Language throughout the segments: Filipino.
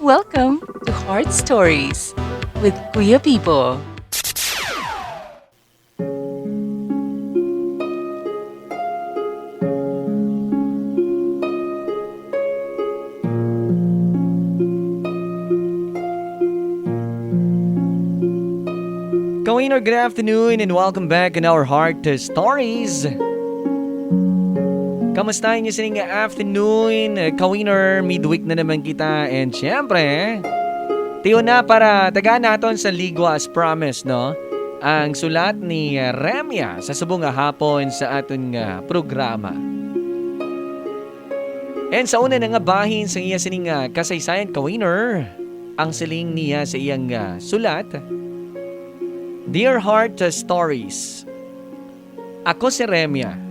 Welcome to Heart Stories with Kuya Pipo. Kawiner, good afternoon and welcome back in our Heart Stories. Kamusta niyo sa inyong afternoon? Kawiner, midweek na naman kita. And syempre, tiyo na para tagaan natin sa Ligwa as promised, no? Ang sulat ni Remya sa subong hapon sa ating programa. And sa una na nga bahin sa iya sining kasaysayan, Kawiner, ang siling niya sa iyang sulat. Dear Heart Stories, ako si Remya.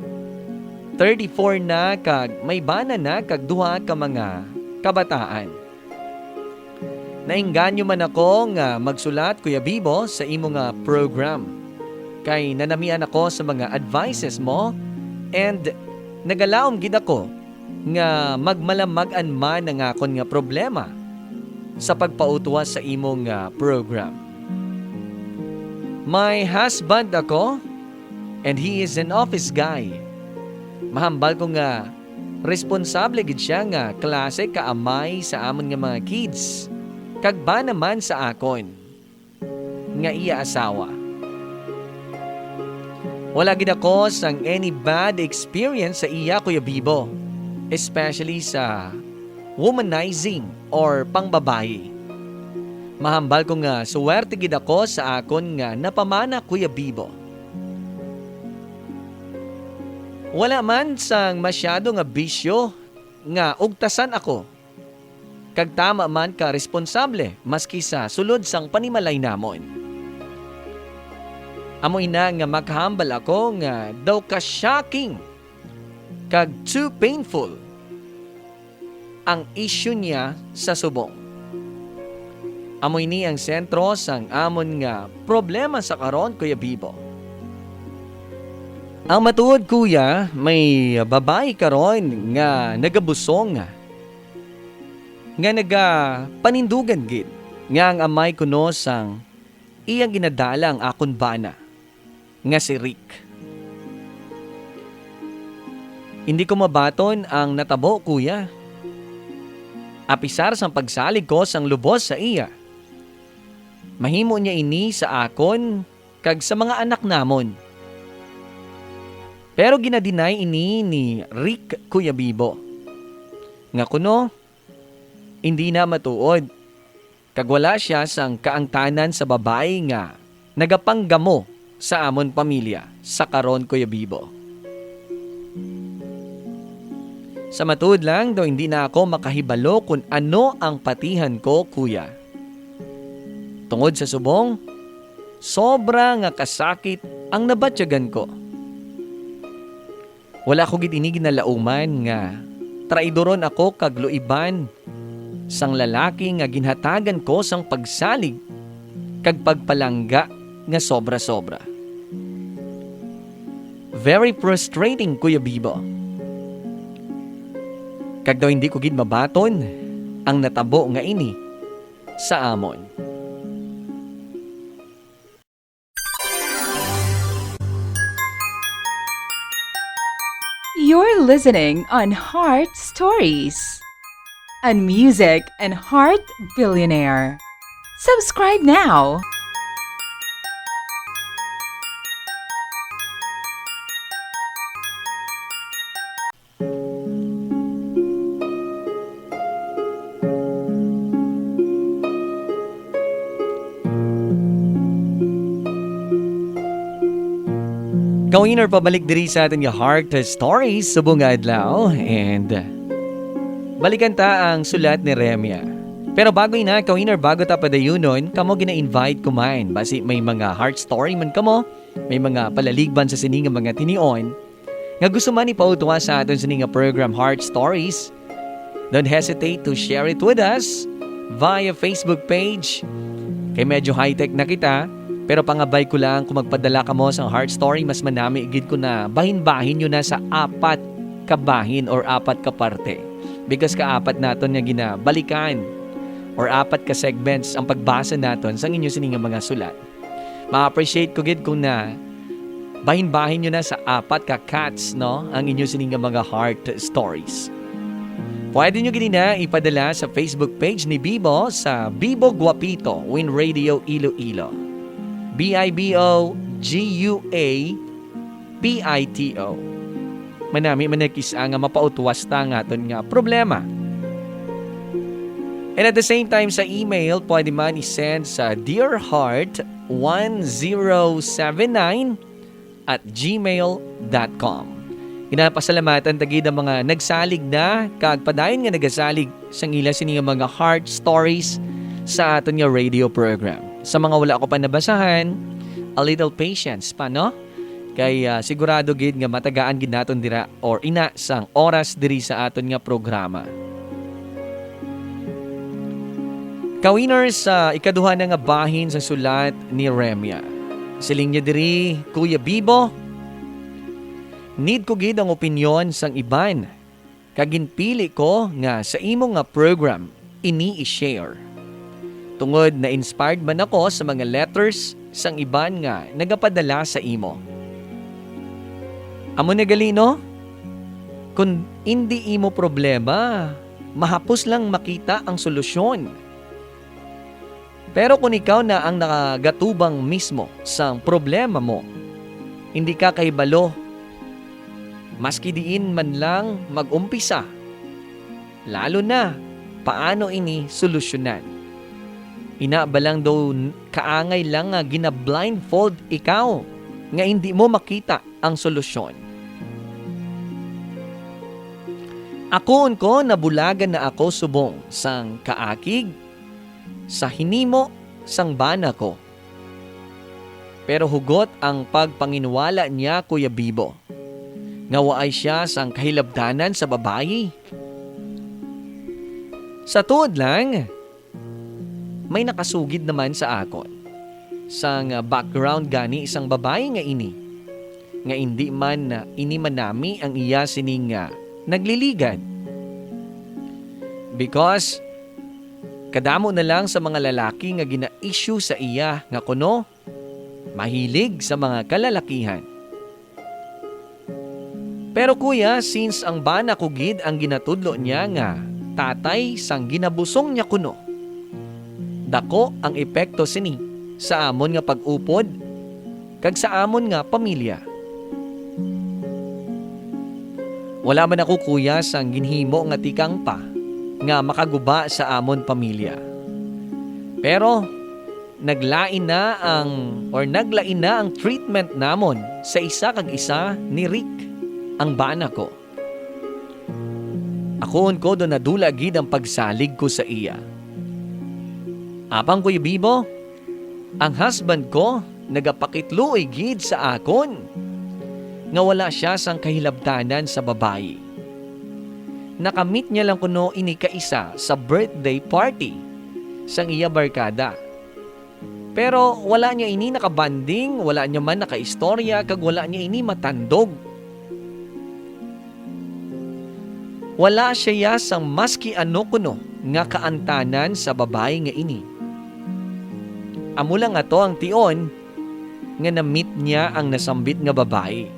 34 na kag may bana na kag duha ka mga kabataan. Nainganyo man ako nga magsulat, Kuya Bibo, sa imo nga program. Kay nanamian ako sa mga advices mo and nagalaom gid ako nga magmalamag-an man ang akon nga problema sa pagpautuwas sa imong program. My husband ako and he is an office guy. Mahambal ko nga responsable gid siya nga klase kaamay sa amon nga mga kids. Kag ba naman sa akon nga iya asawa. Wala gid ako sang any bad experience sa iya, Kuya Bibo, especially sa womanizing or pangbabayi. Mahambal ko nga suwerte gid ako sa akon nga napamana, Kuya Bibo. Wala man sang masyado nga bisyo nga ugtasan ako. Kag tama man ka responsable maski sa sulod sang panimalay namon. Amo ina nga maghambal ako nga daw ka shocking kag too painful ang issue niya sa subong. Amoy ni ang sentro sang amon nga problema sa karon, Kuya Bibo. Ang matuod, Kuya, may babae karon nga nagabusong nga nagapanindugan gid nga ang amay kuno sang iyang ginadala ang akon bana nga si Rick. Hindi ko mabaton ang natabo, Kuya. Apisar sang pagsalig ko sang lubos sa iya. Mahimo niya ini sa akon kag sa mga anak namon. Pero ginadinay ini ni Rick, Kuya Bibo. Nga kuno, hindi na matuod. Kag wala siya sang kaangtanan sa babae nga nagapanggamo sa amon pamilya sa karon, Kuya Bibo. Sa matuod lang daw hindi na ako makahibalo kung ano ang patihan ko, Kuya. Tungod sa subong, sobra nga kasakit ang nabatyagan ko. Wala ko gid ini ginalauman nga traidoron ako kag luiban sang lalaki nga ginhatagan ko sang pagsalig kag pagpalangga nga sobra-sobra. Very frustrating, Kuya Bibo. Kag daw hindi ko gid mabaton ang natabo nga ini sa amon. You're listening on Heart Stories, on Music and Heart Billionaire. Subscribe now. Kawiner, pabalik diri sa ating Heart Stories subong adlaw and balikan ta ang sulat ni Remya. Pero bago ina, Kawiner, bago ta padayunon, kamo gina-invite kumain. Basi may mga heart story man kamo, may mga palaligban sa sining mga tinion, nga gusto man ipautuwa sa aton sining program Heart Stories. Don't hesitate to share it with us via Facebook page. Kay medyo high-tech na kita, pero pangabay ko lang kung magpadala ka mo sa heart story, mas manami igid ko na bahin-bahin nyo na sa 4 ka bahin or 4 ka parte. Because kaapat naton nga ginabalikan or 4 ka segments ang pagbasa naton sa inyo sining mga sulat. Ma-appreciate ko gid kung na bahin-bahin nyo na sa 4 ka cats, no? Ang inyo sining mga heart stories. Pwede nyo gini na ipadala sa Facebook page ni Bibo sa Bibo Guapito, Win Radio Iloilo. BIBOGUAPITO. Manami manakis nga mapautwas ta nga aton nga problema. And at the same time sa email, pwede man i-send sa dearheart1079@gmail.com. Inapasalamatan tagid ang mga nagsalig na, kagpadayon nga nagasalig sang ila sining mga heart stories sa aton nga radio program. Sa mga wala ko pa nabasahan, a little patience pa, no? Kay sigurado gid nga matagaan gid naton dira or ina sang oras diri sa aton nga programa. Ka-winners sa ikaduha na nga bahin sa sulat ni Remia. Siling niya diri, Kuya Bibo, need ko gid ang opinyon sang iban. Kaginpili ko nga sa imo nga program ini i-share. Tungod na inspired man ako sa mga letters sang iban nga nagapadala sa imo. Amo na galino? Kung hindi imo problema, mahapos lang makita ang solusyon. Pero kung ikaw na ang nakagatubang mismo sa problema mo, hindi ka kahibalo, maski diin man lang mag-umpisa. Lalo na, paano ini solusyonan? Ina ba lang daw kaangay lang nga gina-blindfold ikaw nga hindi mo makita ang solusyon? Akoon ko nabulagan na ako subong sang kaakig, sa hinimo sang bana ko. Pero hugot ang pagpanginwala niya, Kuya Bibo. Nga waay siya sang kahilabdanan sa babayi. Sa tuod lang, may nakasugid naman sa akon. Sang background gani isang babayi nga ini. Nga hindi man ini manami ang iya sining nagliligan. Because kadamo na lang sa mga lalaki nga gina-issue sa iya nga kuno mahilig sa mga kalalakihan. Pero kuya, since ang bana ko gid ang ginatudlo niya nga tatay sang ginabusong niya kuno, dako ang epekto sini sa amon nga pag-upod kag sa amon nga pamilya. Wala man ako kuya sang ginhimo nga tikang pa nga makaguba sa amon pamilya. Pero naglain na ang treatment namon sa isa kag isa ni Rick, ang bana ko. Akoon ko do nadula gid ang pagsalig ko sa iya. Apang Kuya Bibo, ang husband ko nagapakitluoy gid sa akon nga wala siya sang kahilabtanan sa babayi. Nakamit niya lang kuno ini kaisa sa birthday party sang iya barkada. Pero wala niya ini nakabanding, wala niya man nakaistorya, kag wala niya ini matandog. Wala siya sang maski ano kuno nga kaantanan sa babae nga ini. Amo lang ato ang tion nga na-meet niya ang nasambit nga babae.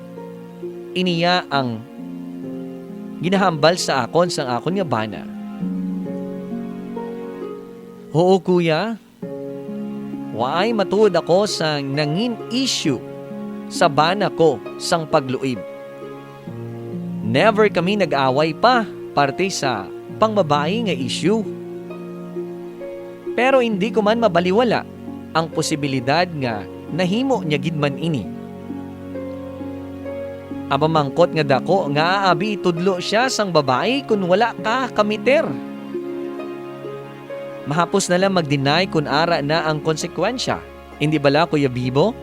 Iniya ang ginahambal sa akon sang akon nga bana. Oo kuya, waay matuod ako sa nangin issue sa bana ko sang pagluib. Never kami nag-away pa parte sa pangbabae nga issue. Pero hindi ko man mabaliwala ang posibilidad nga nahimo niya gid man ini. Aba mangkot nga dako nga aabi tudlo siya sang babae kun wala ka kamiter. Mahapos na lang mag-deny kun ara na ang konsekwensya. Hindi bala Kuya Bibo?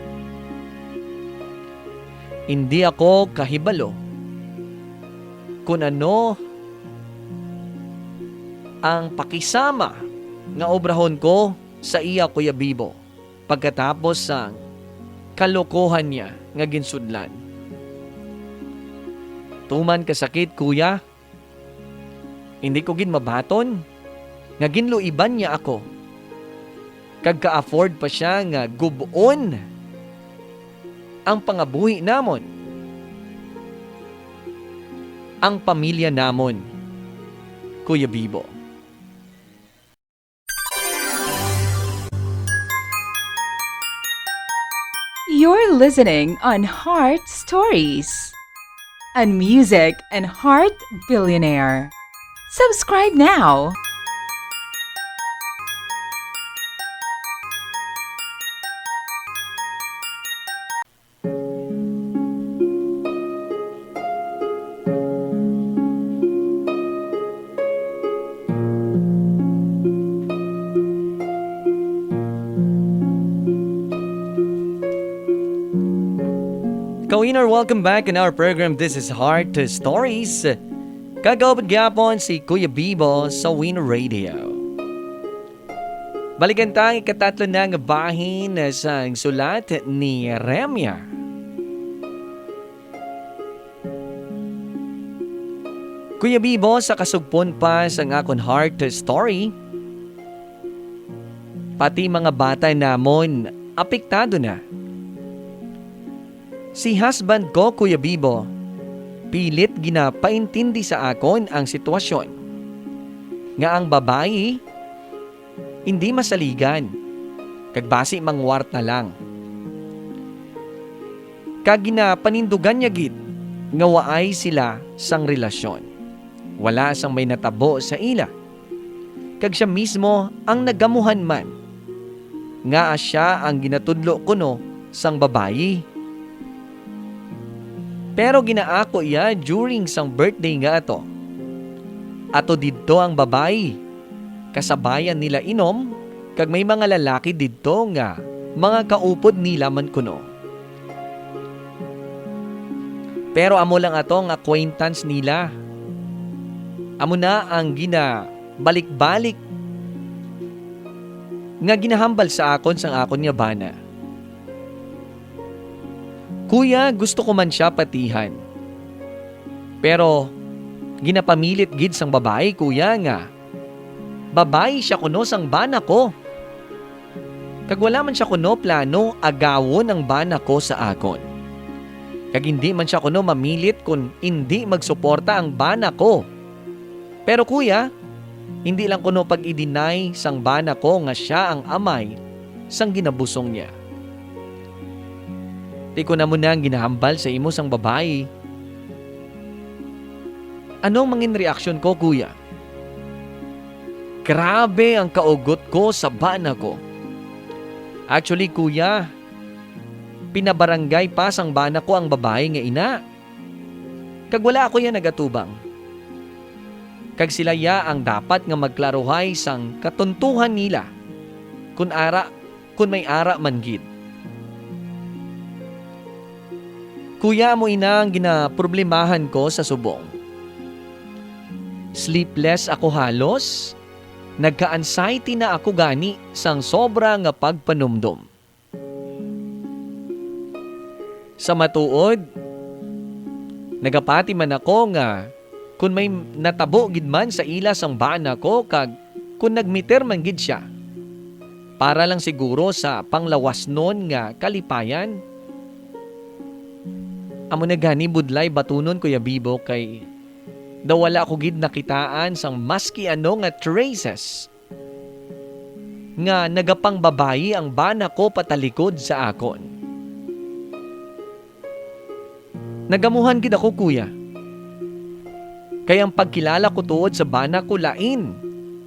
Hindi ako kahibalo kung ano ang pakisama nga obrahon ko sa iya Kuya Bibo pagkatapos sa kalokohan niya nga ginsudlan. Tuman kasakit kuya, hindi ko gid mabaton nga ginluiban niya ako. Kag ka-afford pa siya nga gubon ang pangabuhi namon. Ang pamilya namon, Kuya Bibo. You're listening on Heart Stories, and music and Heart Billionaire. Subscribe now. Kawinner, welcome back in our program. This is Heart Stories. Kagawad gyapon si Kuya Bibo sa Winner Radio. Balikan tang ikatatlo na nga bahin sa sulat ni Remia. Kuya Bibo, sa kasugpon pa sa akon Heart Story, pati mga bata namon apektado na. Si husband ko, Kuya Bibo, pilit ginapaintindi sa akon ang sitwasyon. Nga ang babae, hindi masaligan, kagbasi mangwart na lang. Kag ginapanindugan niya gid, nga waay sila sang relasyon. Wala sang may natabo sa ila. Kag siya mismo ang nagamuhan man. Nga siya ang ginatudlo kuno sang babae. Pero ginaako iya during sang birthday nga ato. Ato didto ang babae. Kasabayan nila inom, kag may mga lalaki didto nga mga kaupod nila man kuno. Pero amo lang atong acquaintance nila. Amo na ang balik-balik nga ginahambal sa akon sang akon nga bana. Kuya, gusto ko man siya patihan. Pero, ginapamilit gid sang babae, kuya nga. Babae siya kuno sang bana ko. Kag wala man siya kuno plano agawon ang bana ko sa akon. Kag hindi man siya kuno mamilit kung hindi magsuporta ang bana ko. Pero kuya, hindi lang kuno pag i-deny sang bana ko nga siya ang amay sang ginabusong niya. Di ko na muna ang ginahambal sa imo sang babae. Anong mangin reaksyon ko, kuya? Grabe ang kaugot ko sa bana ko. Actually, kuya, pinabarangay pa sang bana ko ang babae nga ina. Kag wala ako yan nagatubang. Kag sila ya ang dapat nga magklaruhay sang katuntuhan nila. Kun may ara man gid. Kuya, mo ina ang ginaproblemahan ko sa subong. Sleepless ako halos. Nagka-anxiety na ako gani sang sobra nga pagpanumdum. Sa matuod, nagapati man ako nga kung may natabo gid man sa ila sang bana ko kag kung nagmiter man gid siya. Para lang siguro sa panglawas nun nga kalipayan. Amo na gani budlay batunon, Kuya Bibo, kay dawala ko gid nakitaan sang maski ano nga traces nga nagapang babayi ang bana ko patalikod sa akon. Nagamuhan gid ako, kuya. Kaya ang pagkilala ko tuod sa bana ko lain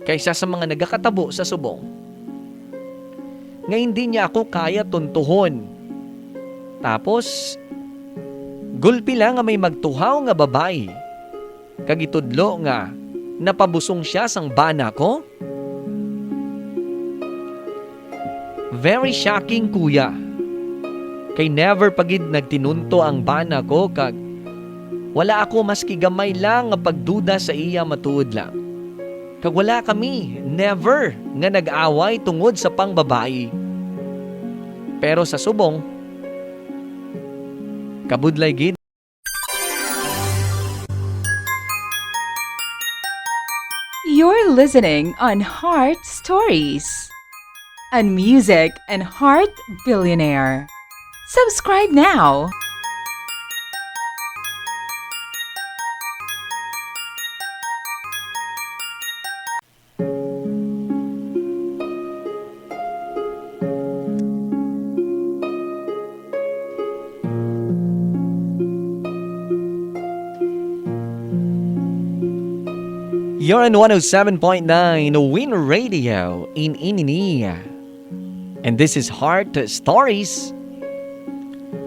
kaysa sa mga nagakatabo sa subong. Nga hindi niya ako kaya tuntuhon. Tapos, gulpi lang nga may magtuhaw nga babae. Kagitudlo nga napabusong siya sang bana ko. Very shocking, kuya. Kay never pagid nagtinunto ang bana ko kag wala ako maski gamay lang nga pagduda sa iya matuod lang. Kag wala kami never nga nag-away tungod sa pangbabae. Pero sa subong, kabudlay gid. You're listening on Heart Stories, and Music and Heart Billionaire. Subscribe now. You're on 107.9 Win Radio in Inini. And this is Heart Stories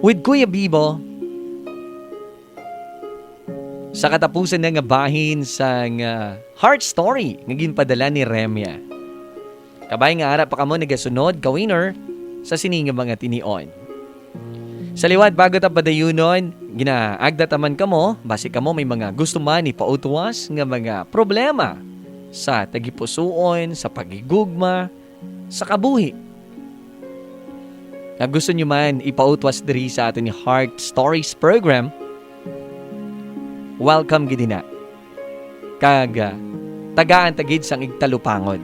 with Kuya Bibo. Sa katapusan ng bahin sa Heart Story ngaging padala ni Remya. Kabay nga harap pa kamo nagasunod ka-winner sa sininga mga tinion. Sa liwat bago ta padayunon, ginaagda taman kamo, basi kamo may mga gusto man ipautuwas nga mga problema sa tagipusuon, sa pagigugma, sa kabuhi. Nga gusto nyo man ipautuwas diri sa ating Heart Stories program, welcome gid na. Tagaan tagid sang igtalupangon.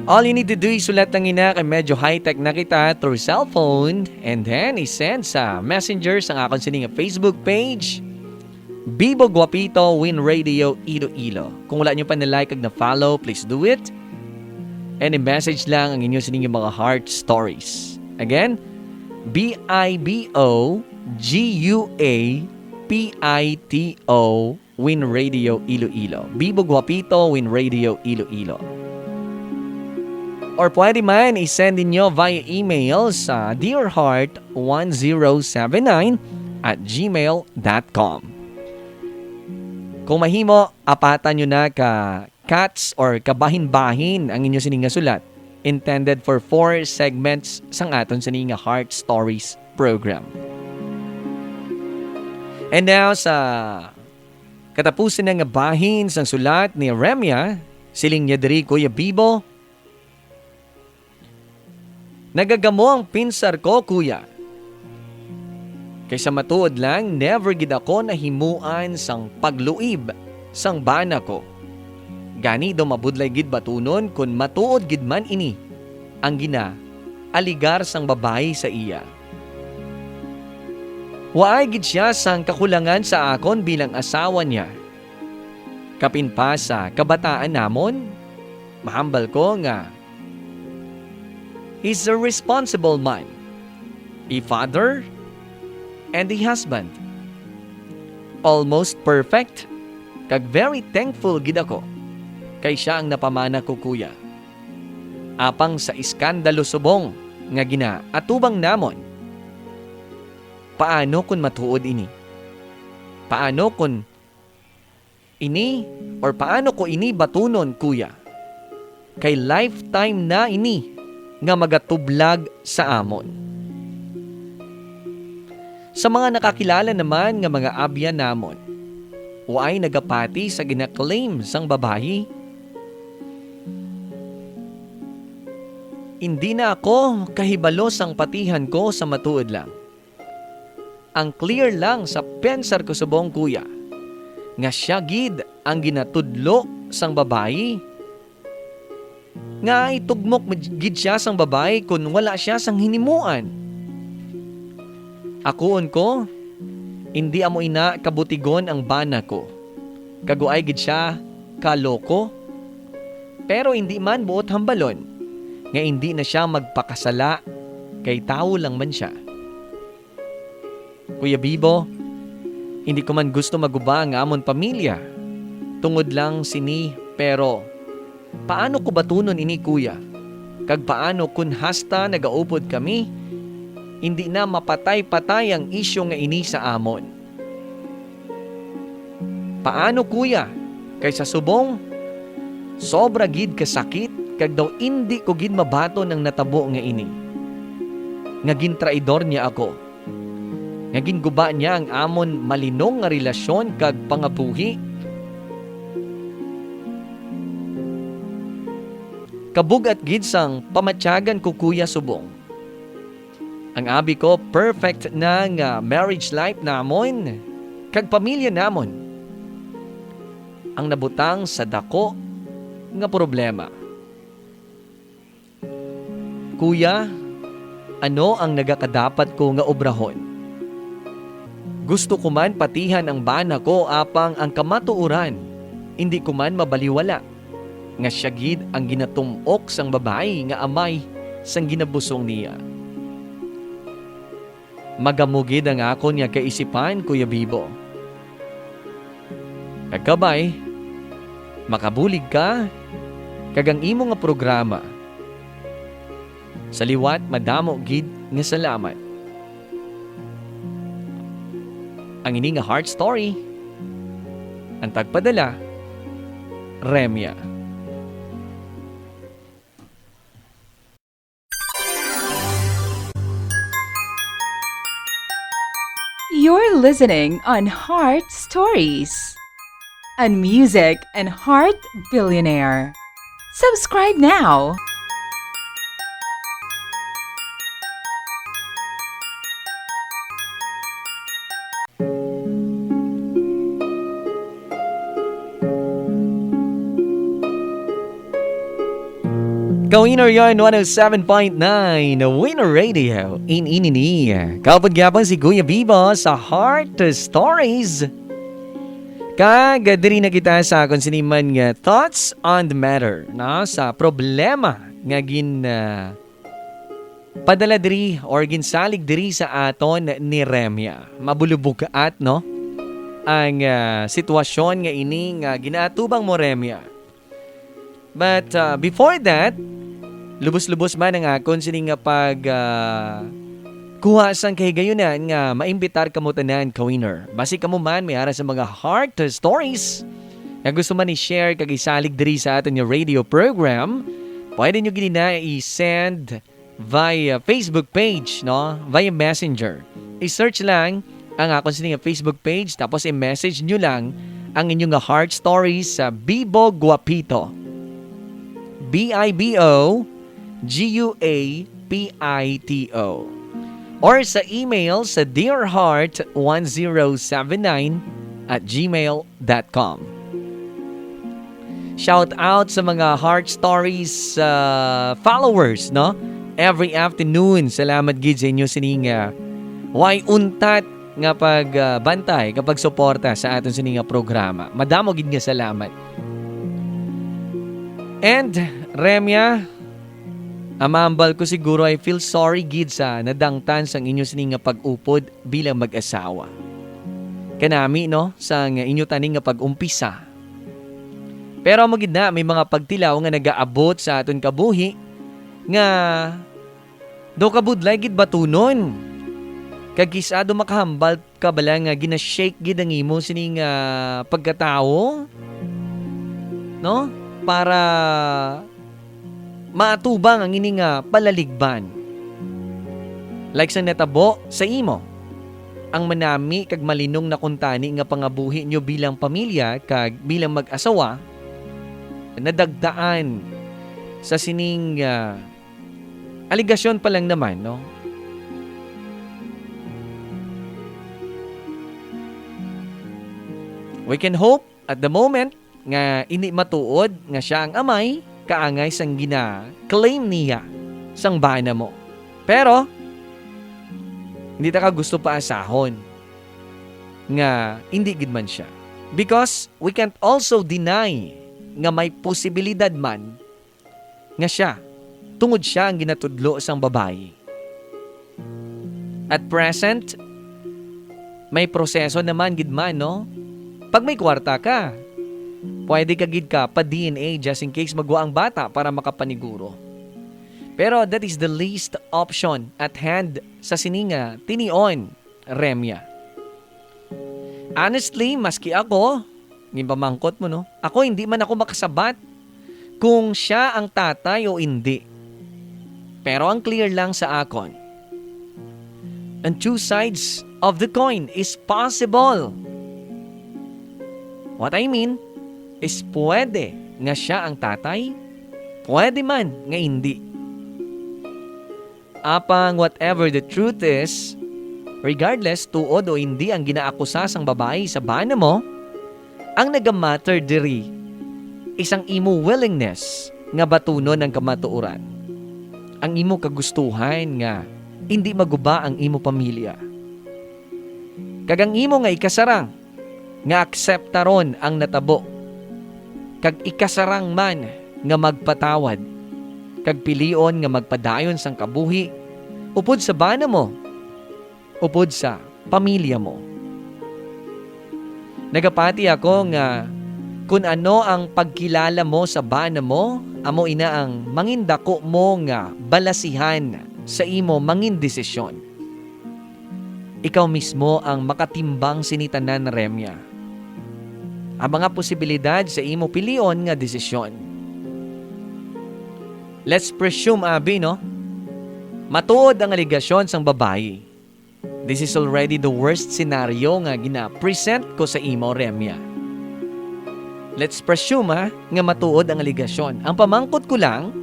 All you need to do is sulat ng ina kay medyo high-tech na kita through cellphone and then isend sa messenger sa akong sining Facebook page Bibo Guapito Win Radio Iloilo. Kung wala nyo pa na-like ag na-follow, please do it. And i-message lang ang inyo sining mga heart stories. Again, BIBOGUAPITO Win Radio Iloilo. Bibo Guapito Win Radio Iloilo. Or pwede man i-send ninyo via email sa dearheart1079@gmail.com. Kung mahimo, apatan nyo na ka cats or kabahin-bahin ang inyo sininga sulat. Intended for 4 segments sang aton sininga Heart Stories program. And now sa katapusan ng bahin sang sulat ni Remya, siling niya diri Kuya Bibo, nagagamo ang pinsar ko, kuya. Kaysa matuod lang, never gid ako nahimuan sang pagluib sang bana ko. Gani do mabudlay gid batunon kun matuod gid man ini ang aligar sang babae sa iya. Waay gid siya sang kakulangan sa akon bilang asawa niya. Kapin pa sa kabataan namon, mahambal ko nga he's a responsible man, a father, and a husband. Almost perfect, kag very thankful gid ako kay siya ang napamana ko, kuya. Apang sa iskandalo subong nga atubang namon. Paano kun matuod ini? Paano kun ini or paano ko ini batunon, kuya? Kay lifetime na ini nga magatublag sa amon. Sa mga nakakilala naman nga mga abya namon, waay nagapati sa ginaklaim sang babayi. Hindi na ako kahibalo sang patihan ko sa matuod lang. Ang clear lang sa pensar ko subong, kuya, nga siya gid ang ginatudlo sang babayi. Nga itugmok gid siya sang babae kung wala siya sang hinimuan. Akoon ko, hindi amo ina kabutigon ang bana ko. Kaguay gid siya kaloko. Pero hindi man buot hambalon, nga hindi na siya magpakasala kay tao lang man siya. Kuya Bibo, hindi ko man gusto maguba ang amon pamilya. Tungod lang sini, pero paano ko batunon ini, kuya? Kag paano kun hasta nagaupod kami, hindi na mapatay-patay ang isyo nga ini sa amon. Paano, kuya? Kaysa subong, sobra gid kasakit, kag daw hindi ko gid mabato ng natabo nga ini. Ngagin traidor niya ako. Ngagin guba niya ang amon malinong nga relasyon kag pangabuhi. Kabugat gid sang pamatyagan ko, kuya, subong. Ang abi ko perfect na nga marriage life namon kag pamilya namon. Ang nabutang sa dako nga problema. Kuya, ano ang nagakadapat ko nga obrahon? Gusto ko man patihan ang bana ko apang ang kamatuuran, hindi ko man mabaliwala. Nga siya gid ang ginatumok sang babae nga amay sang ginabusong niya. Magamugid ang akon nga kaisipan, Kuya Bibo. Kagkabay, makabulig ka, kagang imo nga programa. Sa liwat, madamo gid nga salamat. Ang ini nga heart story, ang tagpadala, Remya. You're listening on Heart Stories, and music and Heart Billionaire. Subscribe now. Ka-Winner yan, 107.9 Winner Radio. Inini. Kapag gyapon si Kuya Bibo sa Heart Stories. Kagadiri na kita sa akong siniman nga thoughts on the matter, no? Sa problema nga padala diri or ginsalig diri sa aton ni Remya. Mabulubog at no? Ang sitwasyon nga ini nga ginaatubang mo, Remya. But before that, lubos-lubos man ang akon sini nga pag kuha sang kahigayunan nga maimbitar kamo tanan, ka-winner. Basi kamo man may ara sa mga heart stories nga gusto man i-share kag isalig diri sa aton nga radio program, pwede nyo gini na i-send via Facebook page, no? Via Messenger. I-search lang ang akon sini nga Facebook page tapos i-message nyo lang ang inyong nga heart stories sa Bibo Guapito. BIBOGUAPITO or sa email sa dearheart1079@gmail.com. Shout out sa mga Heart Stories followers, no? Every afternoon, salamat gid sa inyo sininga. Why untat nga pagbantay kapag suporta sa aton sininga programa. Madamo gid nga salamat. And Remya, amambal ko siguro I feel sorry gid sa nadangtan sang inyo sining nga pag-upod bilang mag-asawa. Kanami no, sang inyo taning nga pag-umpisa. Pero mo gid na may mga pagtilaw nga nagaabot sa aton kabuhi nga do kabudlay gid batunon. Kag kisado makahambal ka bala nga gina-shake gid ang imo sining pagkatao. No? Para maatubang ang ining palaligban. Like sa netabo sa imo, ang manami kag malinong na kuntani nga pangabuhi nyo bilang pamilya kag bilang mag-asawa, nadagdaan sa sining aligasyon pa lang naman, no? We can hope at the moment nga ini matuod nga siya ang amay kaangay sang gina-claim niya sang bana mo. Pero hindi ta ka gusto pa asahon nga hindi gid man siya. Because we can't also deny nga may posibilidad man nga siya tungod siya ang ginatudlo sang babae. At present, may proseso naman gid man, no? Pag may kwarta ka, pwede ka gid ka pa-DNA just in case magwa ang bata para makapaniguro. Pero that is the least option at hand sa sininga tinion, Remya. Honestly, maski ako, pamangkot mo, no? Ako hindi man ako makasabat kung siya ang tatay o hindi. Pero ang clear lang sa akon, and two sides of the coin is possible. What I mean is pwede nga siya ang tatay, pwede man nga hindi. Apang whatever the truth is, regardless tuod o hindi ang ginaakusa sang babae sa bana mo, ang nagamatter diri isang imo willingness nga batunon ang kamatuoran. Ang imo kagustuhan nga hindi maguba ang imo pamilya. Kagang imo nga ikasarang nga akseptaron ang natabo. Kag ikasarang man nga magpatawad. Kag pilion nga magpadayon sang kabuhi upod sa bana mo, upod sa pamilya mo. Nagapati ako nga kung ano ang pagkilala mo sa bana mo, amo ina ang mangindako mo nga balasihan sa imo mangin desisyon. Ikaw mismo ang makatimbang sinitanan, Remya. Ang mga posibilidad sa imo pilion nga desisyon. Let's presume, Abi, no? Matuod ang aligasyon sang babae. This is already the worst scenario nga gina-present ko sa imo, Remya. Let's presume, nga matuod ang aligasyon. Ang pamangkot ko lang,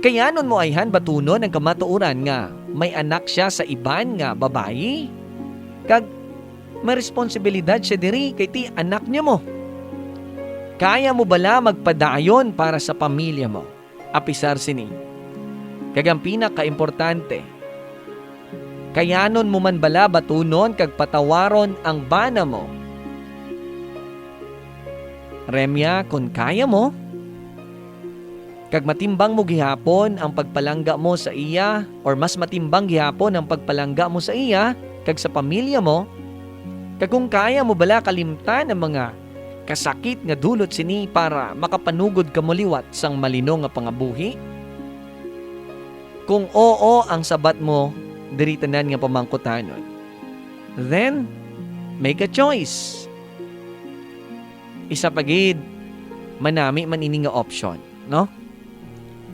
kayanon mo ayhan batunon ang kamatuoran nga may anak siya sa iban nga babae. Kag may responsibilidad siya diri kay ti anak niya mo. Kaya mo bala magpadayon para sa pamilya mo? Apisar sini. Kag ang pinaka-importante, kayanon mo man bala batunon kag patawaron ang bana mo? Remya, kung kaya mo, kag matimbang mo gihapon ang pagpalangga mo sa iya or mas matimbang gihapon ang pagpalangga mo sa iya kag sa pamilya mo, kag kung kaya mo bala kalimtan ang mga kasakit nga dulot sini para makapanugod ka moliwat sang malino nga pangabuhi? Kung oo ang sabat mo diri tanan nga pamangkutanon, then make a choice. Isa pagid manami man ini nga option, no?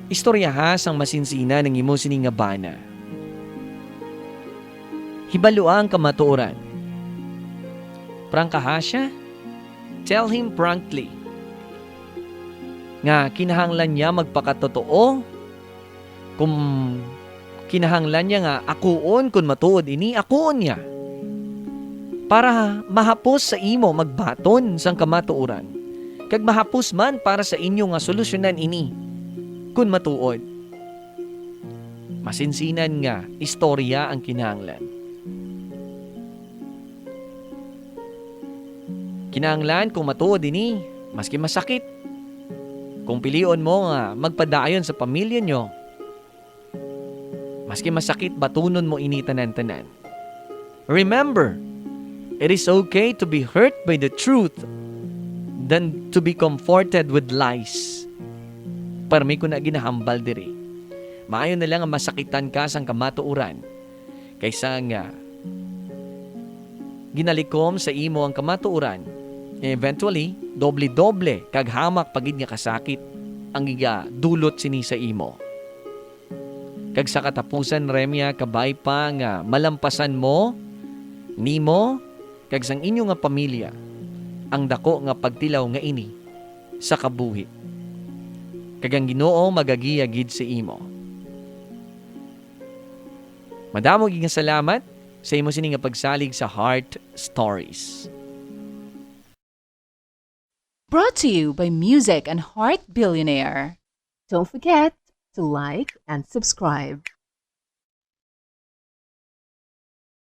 Istorya sang masinsina ng imo sini nga bana. Hibaluang kamatuoran. Prangkaha siya? Tell him promptly. Nga kinahanglan niya magpakatotoo. Kung kinahanglan niya nga akuon kung matuod ini, akuon niya. Para mahapos sa imo magbaton sang kamatuoran. Kag mahapos man para sa inyo nga solusyonan ini. Kung matuod. Masinsinan nga, istorya ang kinahanglan. Kinahanglan kung matuod ini, maski masakit. Kung pilion mo nga magpadayon sa pamilya nyo, maski masakit batunon mo ini tanan-tanan. Remember, it is okay to be hurt by the truth than to be comforted with lies. Parmi ko na ginahambal diri. Maayo na lang ang masakitan ka sang kamatuoran kaysa nga ginalikom sa imo ang kamatuoran. Eventually, doble-doble kag hamak pagid nga kasakit ang iga dulot sini sa imo. Kag sa katapusan, Remya, kabay pa nga malampasan mo, nimo, kag sang inyo nga pamilya, ang dako nga pagtilaw nga ini sa kabuhi. Kag ang Ginoo magagiyagid sa imo. Madamo gyud nga salamat sa imo sini nga pagsalig sa Heart Stories. Brought to you by Music and Heart Billionaire. Don't forget to like and subscribe.